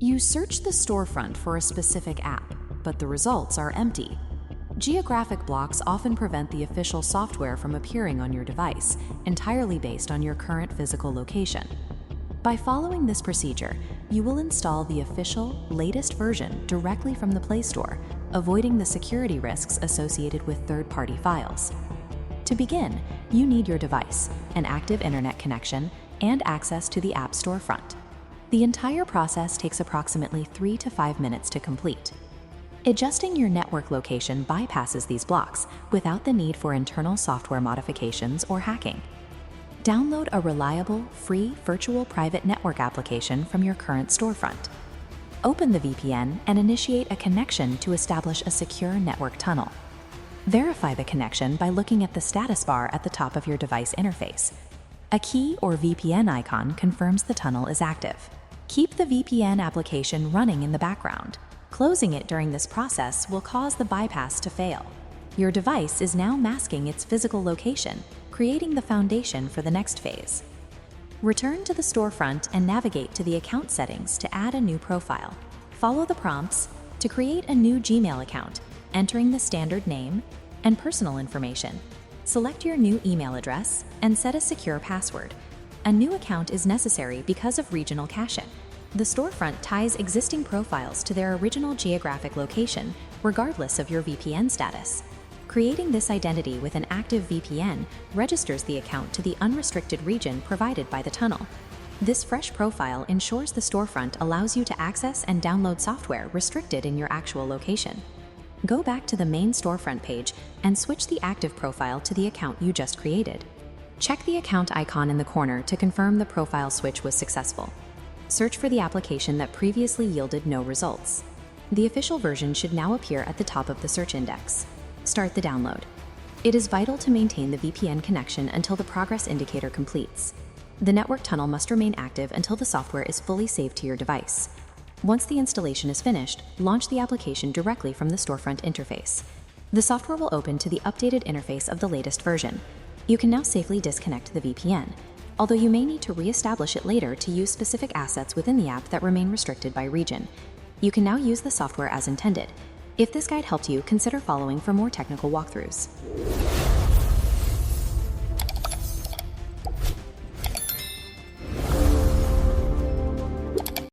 You search the storefront for a specific app, but the results are empty. Geographic blocks often prevent the official software from appearing on your device, entirely based on your current physical location. By following this procedure, you will install the official, latest version directly from the Play Store, avoiding the security risks associated with third-party files. To begin, you need your device, an active internet connection, and access to the app storefront. The entire process takes approximately 3 to 5 minutes to complete. Adjusting your network location bypasses these blocks without the need for internal software modifications or hacking. Download a reliable, free virtual private network application from your current storefront. Open the VPN and initiate a connection to establish a secure network tunnel. Verify the connection by looking at the status bar at the top of your device interface. A key or VPN icon confirms the tunnel is active. Keep the VPN application running in the background. Closing it during this process will cause the bypass to fail. Your device is now masking its physical location, creating the foundation for the next phase. Return to the storefront and navigate to the account settings to add a new profile. Follow the prompts to create a new Gmail account, entering the standard name and personal information. Select your new email address and set a secure password. A new account is necessary because of regional caching. The storefront ties existing profiles to their original geographic location, regardless of your VPN status. Creating this identity with an active VPN registers the account to the unrestricted region provided by the tunnel. This fresh profile ensures the storefront allows you to access and download software restricted in your actual location. Go back to the main storefront page and switch the active profile to the account you just created. Check the account icon in the corner to confirm the profile switch was successful. Search for the application that previously yielded no results. The official version should now appear at the top of the search index. Start the download. It is vital to maintain the VPN connection until the progress indicator completes. The network tunnel must remain active until the software is fully saved to your device. Once the installation is finished, launch the application directly from the storefront interface. The software will open to the updated interface of the latest version. You can now safely disconnect the VPN, although you may need to re-establish it later to use specific assets within the app that remain restricted by region. You can now use the software as intended. If this guide helped you, consider following for more technical walkthroughs.